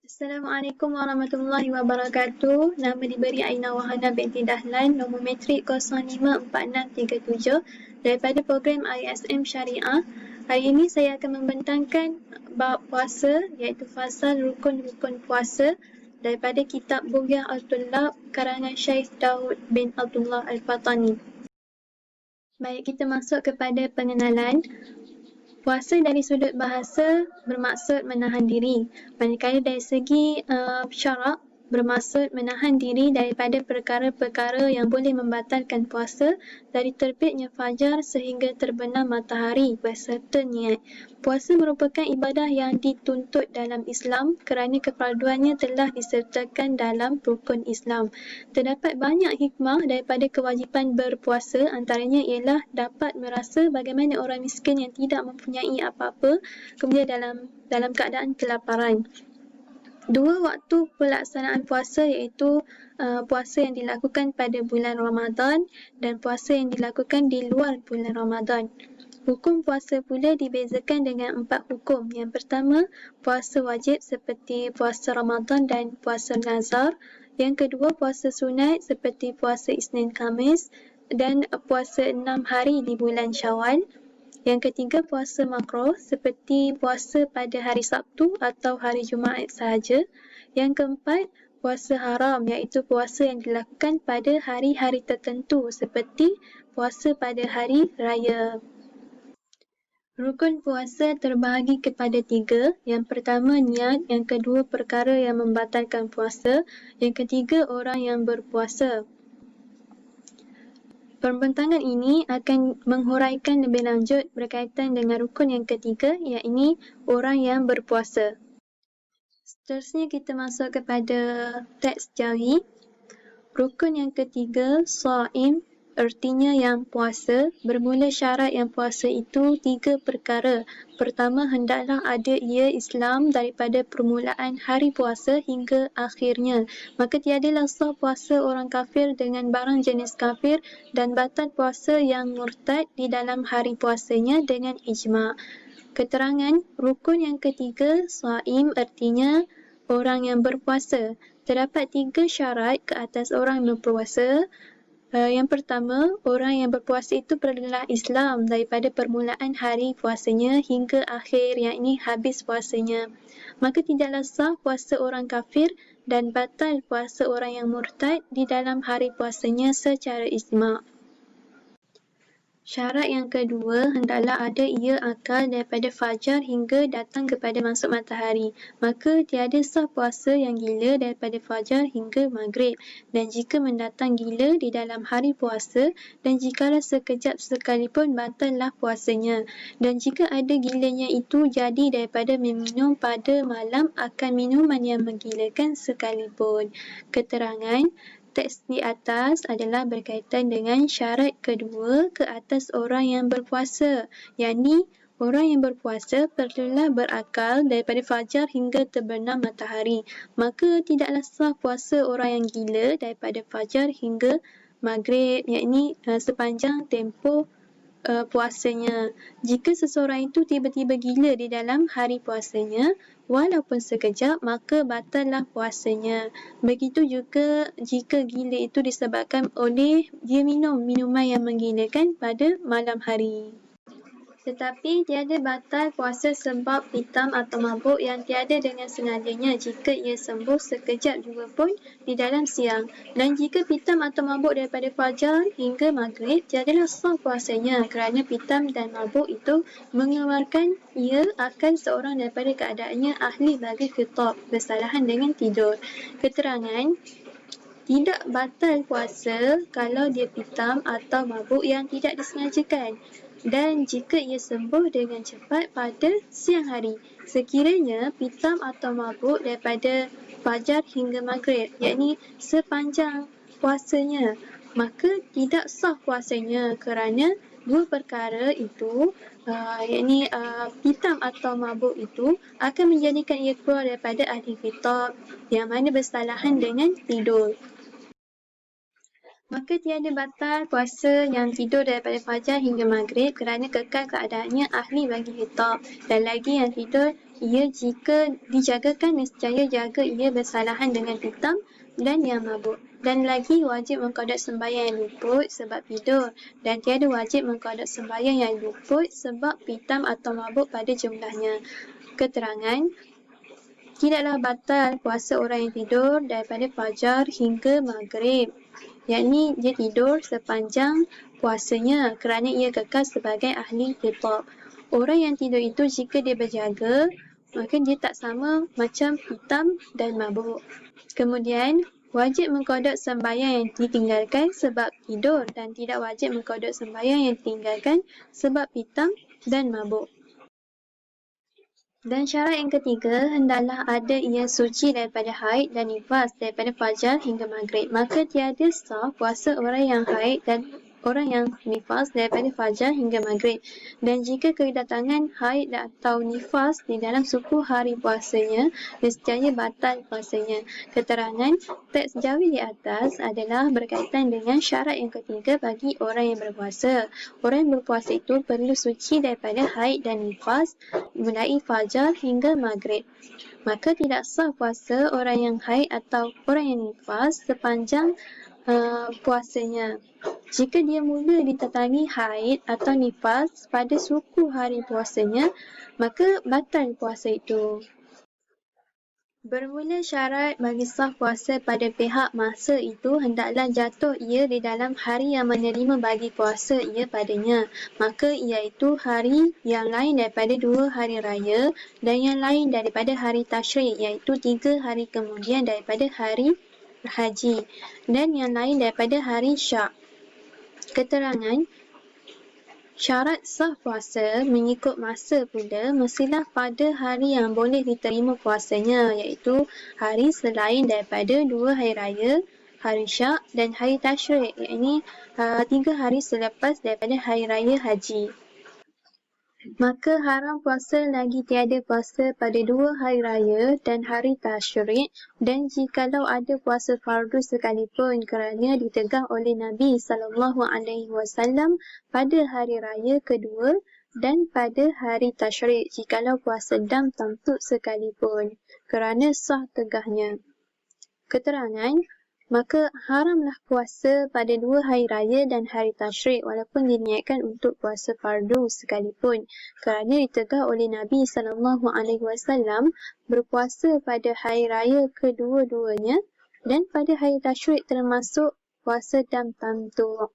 Assalamualaikum warahmatullahi wabarakatuh. Nama diberi Aina Wahana binti Dahlan, nombor matrik 054637 daripada program ISM Syariah. Hari ini saya akan membentangkan bab puasa iaitu fasal rukun-rukun puasa daripada kitab Bughyah Al-Tullab karangan Syekh Daud bin Abdullah Al-Fatani. Baik, kita masuk kepada pengenalan. Puasa dari sudut bahasa bermaksud menahan diri, manakala dari segi syarak bermaksud menahan diri daripada perkara-perkara yang boleh membatalkan puasa dari terbitnya fajar sehingga terbenam matahari beserta niat. Puasa merupakan ibadah yang dituntut dalam Islam kerana kefarduannya telah disertakan dalam rukun Islam. Terdapat banyak hikmah daripada kewajipan berpuasa, antaranya ialah dapat merasa bagaimana orang miskin yang tidak mempunyai apa-apa kemudian dalam keadaan kelaparan. Dua waktu pelaksanaan puasa iaitu puasa yang dilakukan pada bulan Ramadan dan puasa yang dilakukan di luar bulan Ramadan. Hukum puasa pula dibezakan dengan 4 hukum. Yang pertama, puasa wajib seperti puasa Ramadan dan puasa nazar. Yang kedua, puasa sunat seperti puasa Isnin Khamis dan puasa 6 hari di bulan Syawal. Yang ketiga, puasa makruh seperti puasa pada hari Sabtu atau hari Jumaat sahaja. Yang keempat, puasa haram iaitu puasa yang dilakukan pada hari-hari tertentu seperti puasa pada hari raya. Rukun puasa terbahagi kepada 3. Yang pertama, niat. Yang kedua, perkara yang membatalkan puasa. Yang ketiga, orang yang berpuasa. Pembentangan ini akan menghuraikan lebih lanjut berkaitan dengan rukun yang ketiga, iaitu orang yang berpuasa. Seterusnya kita masuk kepada teks jari. Rukun yang ketiga, shaim, artinya yang puasa. Bermula syarat yang puasa itu 3 perkara. Pertama, hendaklah ada ia Islam daripada permulaan hari puasa hingga akhirnya. Maka tiadalah sah puasa orang kafir dengan barang jenis kafir dan batal puasa yang murtad di dalam hari puasanya dengan ijma'. Keterangan rukun yang ketiga, shaim, artinya orang yang berpuasa. Terdapat 3 syarat ke atas orang yang berpuasa. Yang pertama, orang yang berpuasa itu perlulah Islam daripada permulaan hari puasanya hingga akhir, iaitu habis puasanya. Maka tidaklah sah puasa orang kafir dan batal puasa orang yang murtad di dalam hari puasanya secara ijma'. Syarat yang kedua, hendaklah ada ia akal daripada fajar hingga datang kepada masuk matahari. Maka tiada sah puasa yang gila daripada fajar hingga maghrib. Dan jika mendatang gila di dalam hari puasa dan jikalau sekejap sekalipun batallah puasanya. Dan jika ada gilanya itu jadi daripada meminum pada malam akan minuman yang menggilakan sekalipun. Keterangan teks di atas adalah berkaitan dengan syarat kedua ke atas orang yang berpuasa, yakni orang yang berpuasa perlulah berakal daripada fajar hingga terbenam matahari. Maka tidaklah sah puasa orang yang gila daripada fajar hingga maghrib, yakni sepanjang tempoh puasanya. Jika seseorang itu tiba-tiba gila di dalam hari puasanya, walaupun sekejap, maka batallah puasanya. Begitu juga jika gila itu disebabkan oleh dia minum minuman yang menggilakan pada malam hari. Tetapi tiada batal puasa sebab pitam atau mabuk yang tiada dengan sengajanya jika ia sembuh sekejap juga pun di dalam siang. Dan jika pitam atau mabuk daripada fajar hingga maghrib, tiadalah sah puasanya kerana pitam dan mabuk itu mengeluarkan ia akan seorang daripada keadaannya ahli bagi khitab, bersalahan dengan tidur. Keterangan tidak batal puasa kalau dia pitam atau mabuk yang tidak disengajakan. Dan jika ia sembuh dengan cepat pada siang hari, sekiranya pitam atau mabuk daripada fajar hingga maghrib, yakni sepanjang puasanya, maka tidak sah puasanya kerana dua perkara itu, yakni pitam atau mabuk itu akan menjadikan ia keluar daripada ahli khitab yang mana bersalahan dengan tidur. Maka tiada batal puasa yang tidur daripada fajar hingga maghrib kerana kekal keadaannya ahli bagi khitab. Dan lagi yang tidur ia jika dijagakan nescaya jaga ia bersalahan dengan pitam dan yang mabuk. Dan lagi wajib mengqada sembahyang yang luput sebab tidur dan tiada wajib mengqada sembahyang yang luput sebab pitam atau mabuk pada jumlahnya. Keterangan, tidaklah batal puasa orang yang tidur daripada fajar hingga maghrib, yakni dia tidur sepanjang puasanya kerana ia kekal sebagai ahli khitab. Orang yang tidur itu jika dia berjaga, maka dia tak sama macam hitam dan mabuk. Kemudian, wajib mengqada sembahyang yang ditinggalkan sebab tidur dan tidak wajib mengqada sembahyang yang ditinggalkan sebab hitam dan mabuk. Dan syarat yang ketiga, hendaklah ada ia suci daripada haid dan nifas daripada fajar hingga maghrib. Maka tiada sah puasa orang yang haid dan orang yang nifas daripada fajar hingga maghrib. Dan jika kedatangan haid atau nifas di dalam 10 hari puasanya, nescaya batal puasanya. Keterangan teks jawi di atas adalah berkaitan dengan syarat yang ketiga bagi orang yang berpuasa. Orang yang berpuasa itu perlu suci daripada haid dan nifas mulai fajar hingga maghrib. Maka tidak sah puasa orang yang haid atau orang yang nifas sepanjang puasanya. Jika dia mula ditertangi haid atau nifas pada suku hari puasanya, maka batal puasa itu. Bermula syarat bagi sah puasa pada pihak masa itu hendaklah jatuh ia di dalam hari yang menerima bagi puasa ia padanya. Maka iaitu hari yang lain daripada 2 hari raya dan yang lain daripada hari tasyrik iaitu 3 hari kemudian daripada hari haji dan yang lain daripada hari syak. Keterangan, syarat sah puasa mengikut masa pula mestilah pada hari yang boleh diterima puasanya iaitu hari selain daripada 2 hari raya, hari syak dan hari tasyrik iaitu 3 hari selepas daripada hari raya haji. Maka haram puasa lagi tiada puasa pada 2 hari raya dan hari tasyrik dan jikalau ada puasa fardu sekalipun kerana ditegah oleh Nabi SAW pada hari raya kedua dan pada hari tasyrik jikalau puasa dam tamtuk sekalipun kerana sah tegahnya. Keterangan, maka haramlah puasa pada 2 hari raya dan hari tasyrik walaupun diniatkan untuk puasa fardu sekalipun kerana ditegah oleh Nabi SAW berpuasa pada hari raya kedua-duanya dan pada hari tasyrik termasuk puasa dam tamtuk.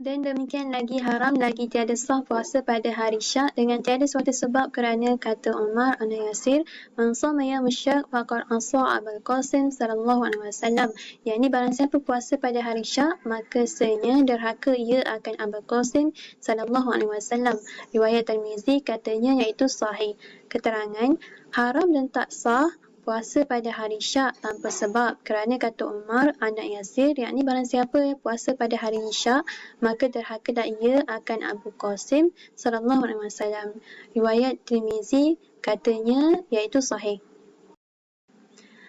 Dan demikian lagi haram lagi tiada sah puasa pada hari syak dengan tiada suatu sebab kerana kata Umar bin Yasir, "Man shama yaum syak faqad asa Abul Qasim sallallahu alaihi wasallam." Yakni barang siapa puasa pada hari syak maka senya derhaka ia akan Abul Qasim sallallahu alaihi wasallam. Riwayat Tirmizi katanya iaitu sahih. Keterangan, haram dan tak sah puasa pada hari syak tanpa sebab kerana kata Umar anak Yasir yakni barang siapa puasa pada hari syak maka derhakalah ia akan Abu Qasim sallallahu alaihi wasallam. Riwayat Tirmizi katanya iaitu sahih.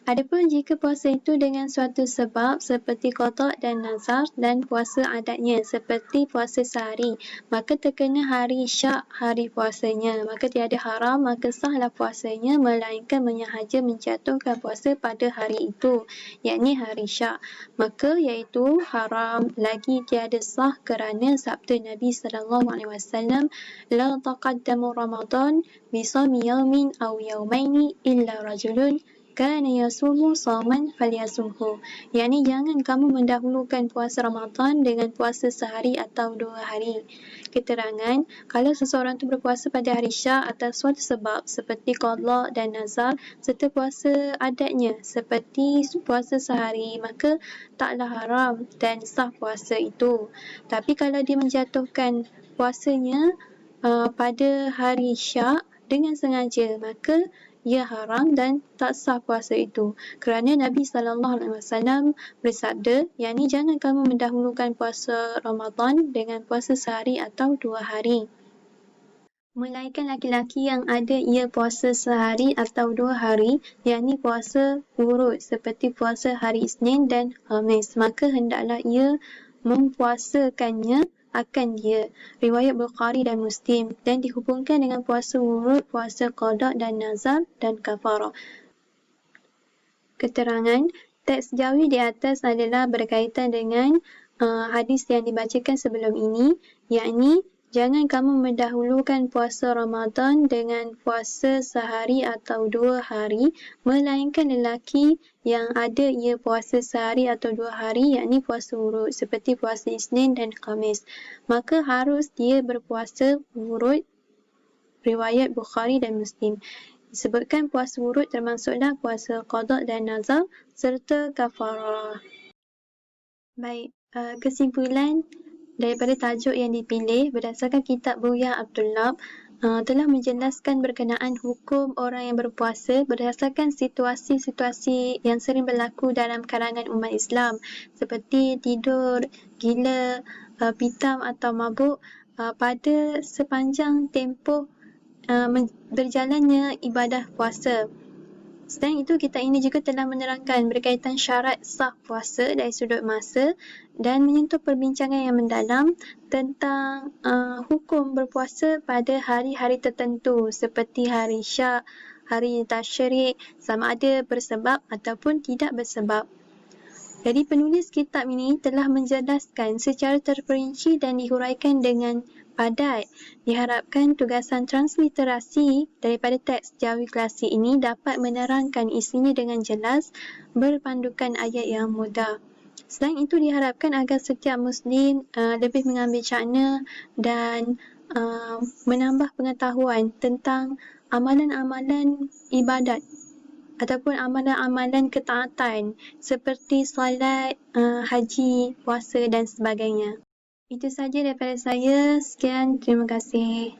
Adapun jika puasa itu dengan suatu sebab seperti qada dan nazar dan puasa adatnya seperti puasa sehari, maka terkena hari syak hari puasanya, maka tiada haram, maka sahlah puasanya melainkan menyahaja menjatuhkan puasa pada hari itu, yakni hari syak. Maka iaitu haram lagi tiada sah kerana sabda Nabi SAW, "La taqaddamu Ramadan bi shawmi yawmin aw yawmaini illa rajulun kana yasumu shaman falyasumhu." yakni jangan kamu mendahulukan puasa Ramadan dengan puasa sehari atau 2 hari. Keterangan, kalau seseorang itu berpuasa pada hari syak atas suatu sebab seperti qada dan nazar serta puasa adatnya seperti puasa sehari, maka taklah haram dan sah puasa itu. Tapi kalau dia menjatuhkan puasanya pada hari syak dengan sengaja, maka ia haram dan tak sah puasa itu. Kerana Nabi SAW bersabda, yakni jangan kamu mendahulukan puasa Ramadan dengan puasa sehari atau 2 hari. Melainkan laki-laki yang ada ia puasa sehari atau 2 hari, yakni puasa urut seperti puasa hari Isnin dan Khamis, maka hendaklah ia mempuasakannya akan dia. Riwayat Bukhari dan Muslim, dan dihubungkan dengan puasa wurud, puasa qada dan nazar dan kafarah. Keterangan teks jawi di atas adalah berkaitan dengan hadis yang dibacakan sebelum ini, yakni jangan kamu mendahulukan puasa Ramadan dengan puasa sehari atau 2 hari, melainkan lelaki yang ada ia puasa sehari atau 2 hari, yakni puasa wurud, seperti puasa Isnin dan Khamis. Maka harus dia berpuasa wurud, riwayat Bukhari dan Muslim. Disebutkan puasa wurud termasuklah puasa qada dan nazar serta kafarah. Baik, kesimpulan daripada tajuk yang dipilih berdasarkan kitab Buya Abdullah telah menjelaskan berkenaan hukum orang yang berpuasa berdasarkan situasi-situasi yang sering berlaku dalam kalangan umat Islam, seperti tidur, gila, pitam atau mabuk pada sepanjang tempoh berjalannya ibadah puasa. Selain itu, kitab ini juga telah menerangkan berkaitan syarat sah puasa dari sudut masa dan menyentuh perbincangan yang mendalam tentang hukum berpuasa pada hari-hari tertentu seperti hari Syak, hari Tasyrik, sama ada bersebab ataupun tidak bersebab. Jadi penulis kitab ini telah menjelaskan secara terperinci dan dihuraikan dengan padat. Diharapkan tugasan transliterasi daripada teks jawi klasik ini dapat menerangkan isinya dengan jelas, berpandukan ayat yang mudah. Selain itu, diharapkan agar setiap Muslim lebih mengambil cakna dan menambah pengetahuan tentang amalan-amalan ibadat ataupun amalan-amalan ketaatan seperti solat, haji, puasa dan sebagainya. Itu sahaja daripada saya. Sekian, terima kasih.